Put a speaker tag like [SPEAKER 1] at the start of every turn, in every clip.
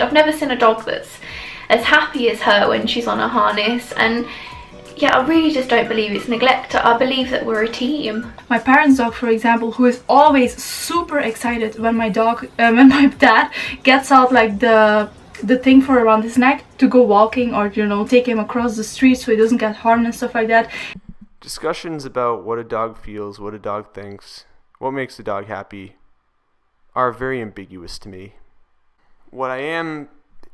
[SPEAKER 1] I've never seen a dog that's as happy as her when she's on a harness, and yeah, I really just don't believe it's neglect. I believe that we're a team.
[SPEAKER 2] My parents' dog, for example, who is always super excited when my dad gets out like the thing for around his neck to go walking, or take him across the street so he doesn't get harmed and stuff like that.
[SPEAKER 3] Discussions about what a dog feels, what a dog thinks, what makes a dog happy are very ambiguous to me. What I am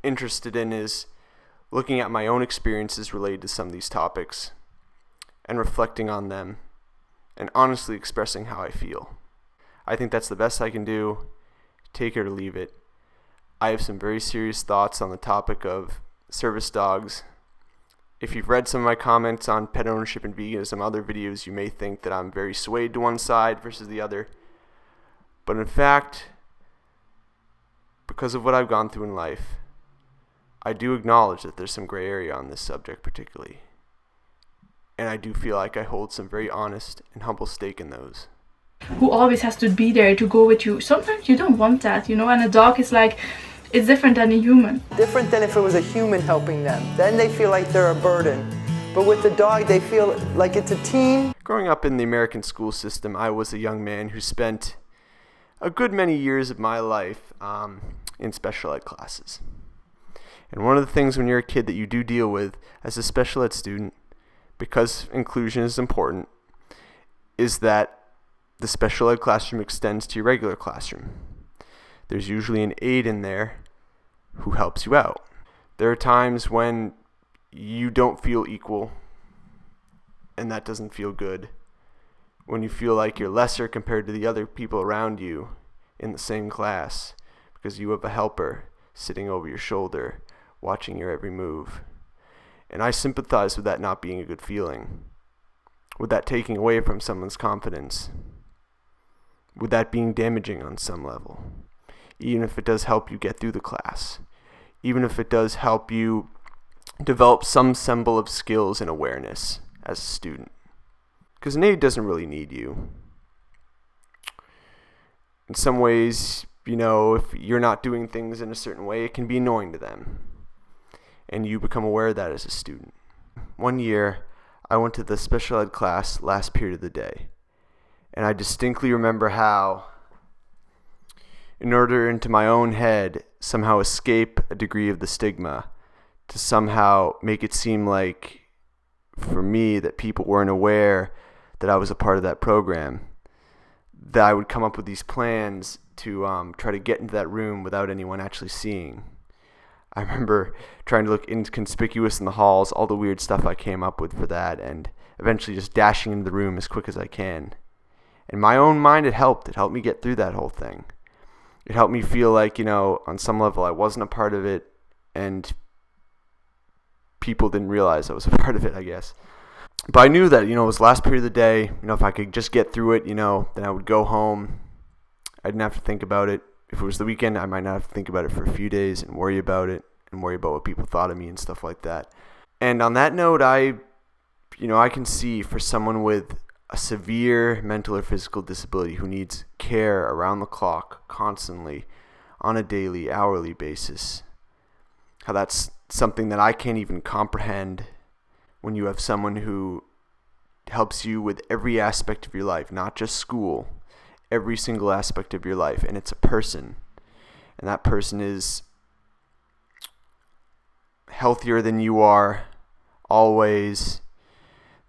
[SPEAKER 3] interested in is looking at my own experiences related to some of these topics and reflecting on them and honestly expressing how I feel. I think that's the best I can do. Take it or leave it. I have some very serious thoughts on the topic of service dogs. If you've read some of my comments on pet ownership and veganism, other videos, you may think that I'm very swayed to one side versus the other. But in fact, because of what I've gone through in life, I do acknowledge that there's some gray area on this subject particularly. And I do feel like I hold some very honest and humble stake in those.
[SPEAKER 2] Who always has to be there to go with you. Sometimes you don't want that, and a dog is like, it's different than a human.
[SPEAKER 4] Different than if it was a human helping them. Then they feel like they're a burden. But with the dog, they feel like it's a team.
[SPEAKER 3] Growing up in the American school system, I was a young man who spent a good many years of my life in special ed classes. And one of the things when you're a kid that you do deal with as a special ed student, because inclusion is important, is that the special ed classroom extends to your regular classroom. There's usually an aide in there who helps you out. There are times when you don't feel equal, and that doesn't feel good. When you feel like you're lesser compared to the other people around you in the same class because you have a helper sitting over your shoulder watching your every move. And I sympathize with that not being a good feeling, with that taking away from someone's confidence, with that being damaging on some level, even if it does help you get through the class, even if it does help you develop some semblance of skills and awareness as a student. Because an aide doesn't really need you. In some ways, if you're not doing things in a certain way, it can be annoying to them. And you become aware of that as a student. One year, I went to the special ed class last period of the day. And I distinctly remember how, in order into my own head, somehow escape a degree of the stigma, to somehow make it seem like, for me, that people weren't aware that I was a part of that program, that I would come up with these plans to try to get into that room without anyone actually seeing. I remember trying to look inconspicuous in the halls, all the weird stuff I came up with for that, and eventually just dashing into the room as quick as I can. In my own mind, it helped. It helped me get through that whole thing. It helped me feel like, on some level I wasn't a part of it, and people didn't realize I was a part of it, I guess. But I knew that, it was the last period of the day. If I could just get through it, then I would go home. I didn't have to think about it. If it was the weekend, I might not have to think about it for a few days and worry about it and worry about what people thought of me and stuff like that. And on that note, I can see for someone with a severe mental or physical disability who needs care around the clock, constantly, on a daily, hourly basis, how that's something that I can't even comprehend when you have someone who helps you with every aspect of your life, not just school, every single aspect of your life, and it's a person, and that person is healthier than you are always.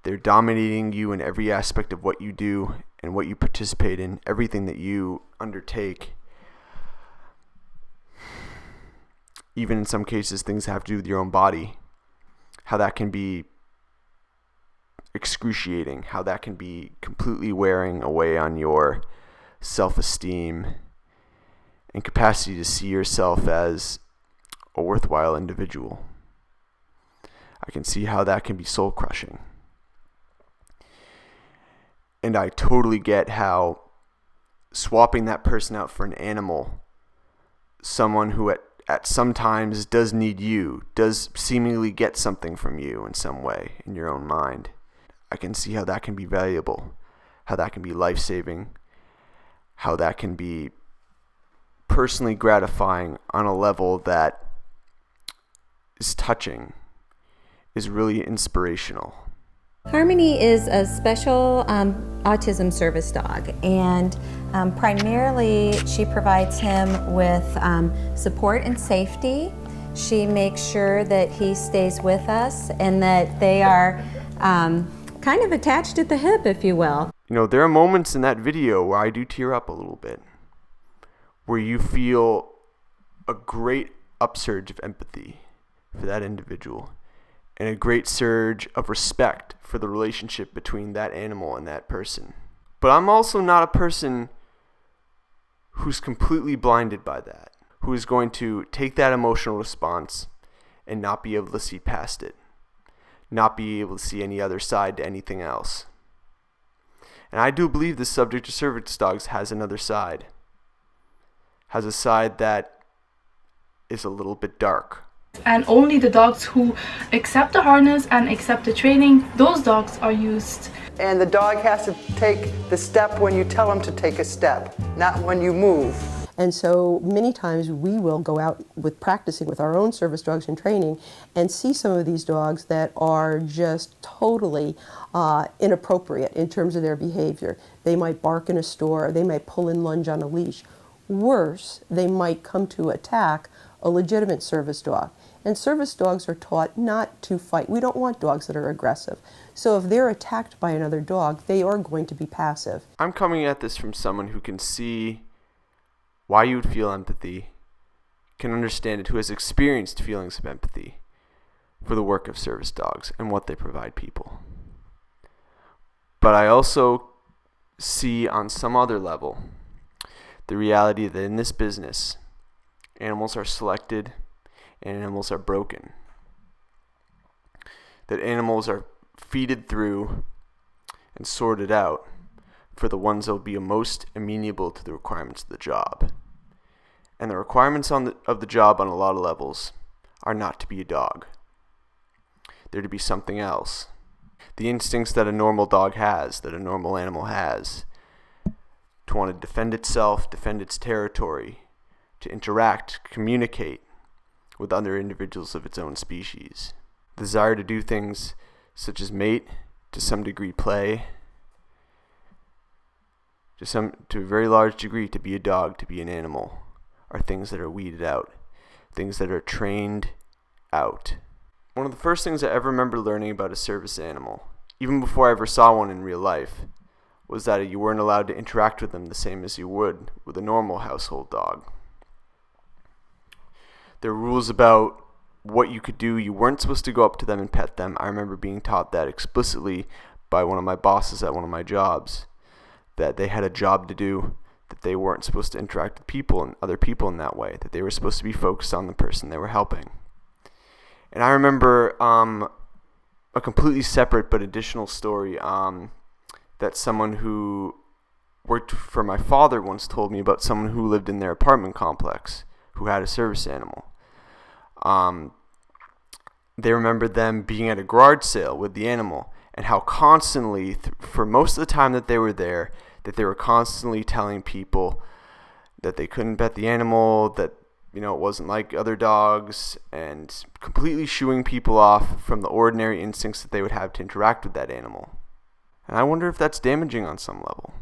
[SPEAKER 3] They're dominating you in every aspect of what you do and what you participate in, everything that you undertake. Even in some cases, things have to do with your own body. How that can be excruciating, how that can be completely wearing away on your self-esteem and capacity to see yourself as a worthwhile individual. I can see how that can be soul-crushing. And I totally get how swapping that person out for an animal, someone who at some times does need you, does seemingly get something from you in some way in your own mind, I can see how that can be valuable, how that can be life-saving, how that can be personally gratifying on a level that is touching, is really inspirational.
[SPEAKER 5] Harmony is a special autism service dog, and primarily she provides him with support and safety. She makes sure that he stays with us and that they are kind of attached at the hip, if you will.
[SPEAKER 3] You know, there are moments in that video where I do tear up a little bit, where you feel a great upsurge of empathy for that individual and a great surge of respect for the relationship between that animal and that person. But I'm also not a person who's completely blinded by that, who is going to take that emotional response and not be able to see past it, not be able to see any other side to anything else. And I do believe the subject of service dogs has another side, has a side that is a little bit dark.
[SPEAKER 2] And only the dogs who accept the harness and accept the training, those dogs are used.
[SPEAKER 4] And the dog has to take the step when you tell him to take a step, not when you move.
[SPEAKER 6] And so many times we will go out with practicing with our own service dogs in training and see some of these dogs that are just totally inappropriate in terms of their behavior. They might bark in a store, they might pull and lunge on a leash. Worse, they might come to attack a legitimate service dog. And service dogs are taught not to fight. We don't want dogs that are aggressive. So if they're attacked by another dog, they are going to be passive.
[SPEAKER 3] I'm coming at this from someone who can see why you would feel empathy, can understand it, who has experienced feelings of empathy for the work of service dogs and what they provide people. But I also see on some other level the reality that in this business, animals are selected and animals are broken. That animals are feeded through and sorted out for the ones that will be most amenable to the requirements of the job. And the requirements of the job on a lot of levels are not to be a dog. They're to be something else. The instincts that a normal dog has, that a normal animal has, to want to defend itself, defend its territory, to interact, communicate with other individuals of its own species. The desire to do things such as mate, to some degree play, to a very large degree to be a dog, to be an animal, are things that are weeded out, things that are trained out. One of the first things I ever remember learning about a service animal, even before I ever saw one in real life, was that you weren't allowed to interact with them the same as you would with a normal household dog. There were rules about what you could do. You weren't supposed to go up to them and pet them. I remember being taught that explicitly by one of my bosses at one of my jobs, that they had a job to do, that they weren't supposed to interact with people and other people in that way, that they were supposed to be focused on the person they were helping. And I remember a completely separate but additional story that someone who worked for my father once told me about someone who lived in their apartment complex who had a service animal. They remembered them being at a garage sale with the animal and how constantly, for most of the time that they were there, that they were constantly telling people that they couldn't pet the animal, that it wasn't like other dogs, and completely shooing people off from the ordinary instincts that they would have to interact with that animal. And I wonder if that's damaging on some level.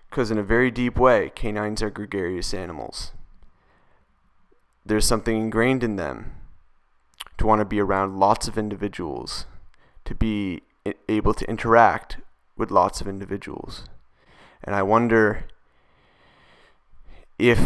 [SPEAKER 3] Because in a very deep way, canines are gregarious animals. There's something ingrained in them to want to be around lots of individuals, to be able to interact with lots of individuals. And I wonder if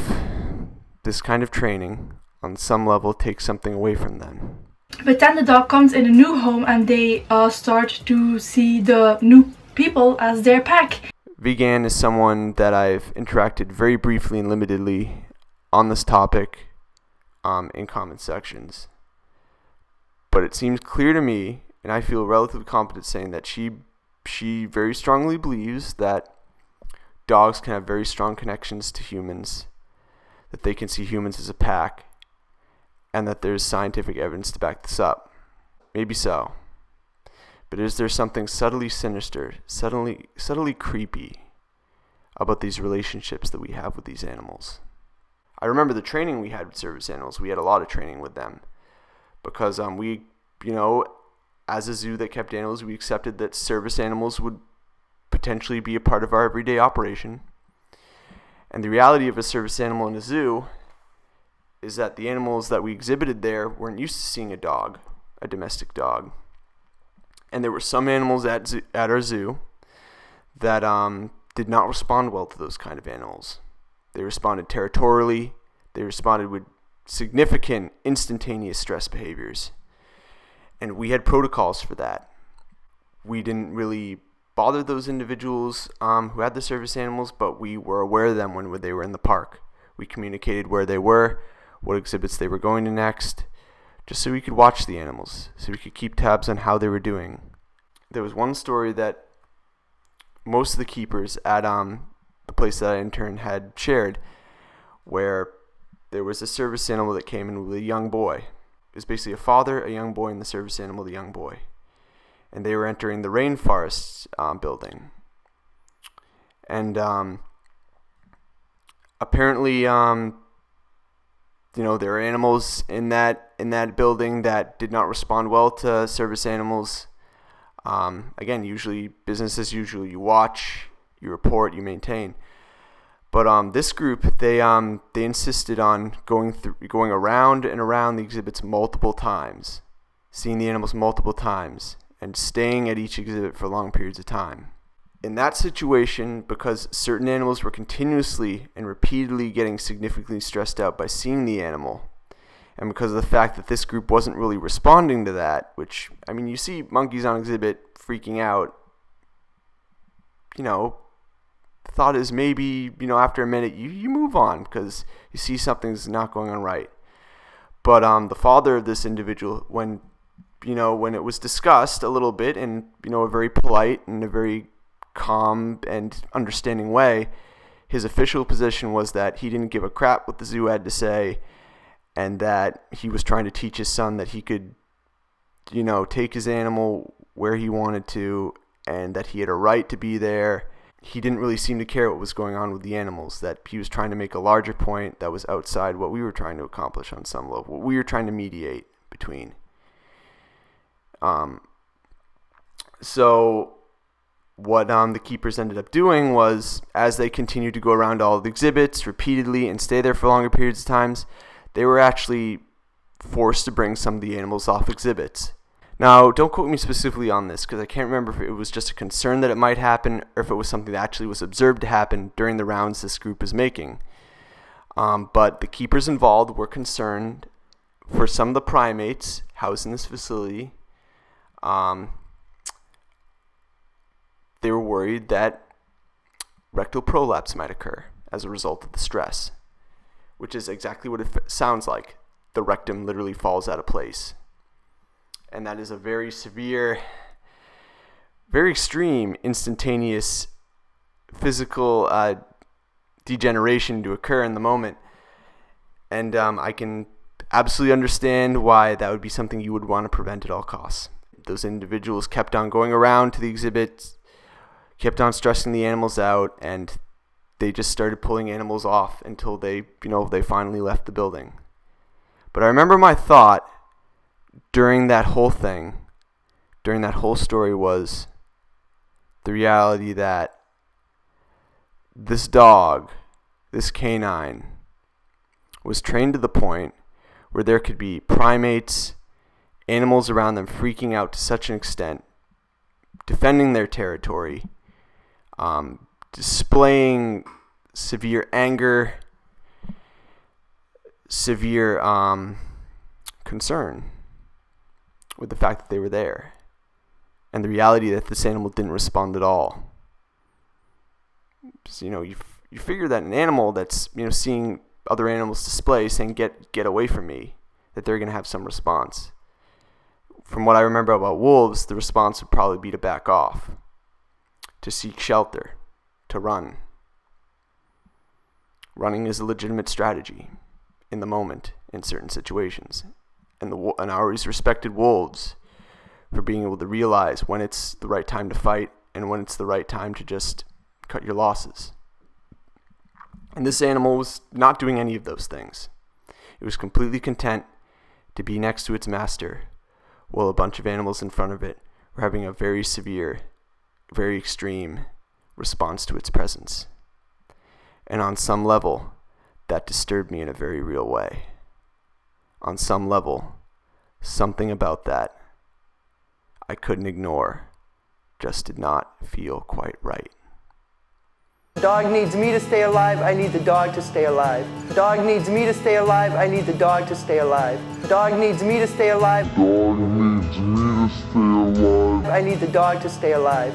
[SPEAKER 3] this kind of training on some level takes something away from them.
[SPEAKER 2] But then the dog comes in a new home and they start to see the new people as their pack.
[SPEAKER 3] Vegan is someone that I've interacted very briefly and limitedly on this topic in comment sections. But it seems clear to me, and I feel relatively confident saying that she very strongly believes that dogs can have very strong connections to humans, that they can see humans as a pack, and that there's scientific evidence to back this up. Maybe so. But is there something subtly sinister, subtly creepy about these relationships that we have with these animals? I remember the training we had with service animals. We had a lot of training with them. because we, you know, as a zoo that kept animals, we accepted that service animals would potentially be a part of our everyday operation. And the reality of a service animal in a zoo is that the animals that we exhibited there weren't used to seeing a dog, a domestic dog. And there were some animals at our zoo that did not respond well to those kind of animals. They responded territorially. They responded with significant instantaneous stress behaviors. And we had protocols for that. We didn't really bother those individuals who had the service animals, but we were aware of them when they were in the park. We communicated where they were, what exhibits they were going to next, just so we could watch the animals, so we could keep tabs on how they were doing. There was one story that most of the keepers at the place that I interned had shared, where there was a service animal that came in with a young boy. It was basically a father, a young boy, and the service animal, the young boy. And they were entering the rainforest building. And apparently, there are animals in that building that did not respond well to service animals. Again, usually business as usual. You watch, you report, you maintain. But this group, they insisted on going around and around the exhibits multiple times, seeing the animals multiple times, and staying at each exhibit for long periods of time. In that situation, because certain animals were continuously and repeatedly getting significantly stressed out by seeing the animal, and because of the fact that this group wasn't really responding to that, which, I mean, you see monkeys on exhibit freaking out, thought is maybe, after a minute, you move on because you see something's not going on right. But the father of this individual, when it was discussed a little bit in, a very polite and a very calm and understanding way, his official position was that he didn't give a crap what the zoo had to say, and that he was trying to teach his son that he could, take his animal where he wanted to, and that he had a right to be there. He didn't really seem to care what was going on with the animals, that he was trying to make a larger point that was outside what we were trying to accomplish on some level, what we were trying to mediate between. So what the keepers ended up doing was, as they continued to go around all the exhibits repeatedly and stay there for longer periods of times, they were actually forced to bring some of the animals off exhibits. Now, don't quote me specifically on this, because I can't remember if it was just a concern that it might happen, or if it was something that actually was observed to happen during the rounds this group is making. But the keepers involved were concerned for some of the primates housed in this facility. They were worried that rectal prolapse might occur as a result of the stress, which is exactly what it sounds like. The rectum literally falls out of place. And that is a very severe, very extreme, instantaneous physical degeneration to occur in the moment. And I can absolutely understand why that would be something you would want to prevent at all costs. Those individuals kept on going around to the exhibits, kept on stressing the animals out, and they just started pulling animals off until they finally left the building. But I remember my thought during that whole story was the reality that this dog, this canine, was trained to the point where there could be primates, animals around them freaking out to such an extent, defending their territory, displaying severe anger, severe concern with the fact that they were there, and the reality that this animal didn't respond at all. So, you figure that an animal that's seeing other animals display, saying get away from me, that they're going to have some response. From what I remember about wolves, the response would probably be to back off, to seek shelter, to run. Running is a legitimate strategy in the moment in certain situations. And I always respected wolves for being able to realize when it's the right time to fight and when it's the right time to just cut your losses. And this animal was not doing any of those things. It was completely content to be next to its master, while a bunch of animals in front of it were having a very severe, very extreme response to its presence. And on some level, that disturbed me in a very real way. On some level, something about that I couldn't ignore just did not feel quite right.
[SPEAKER 4] The dog needs me to stay alive, I need the dog to stay alive. The dog needs me to stay alive, I need the dog to stay alive. The dog needs me to stay alive.
[SPEAKER 7] Dog needs me to stay alive.
[SPEAKER 4] I need the dog to stay alive.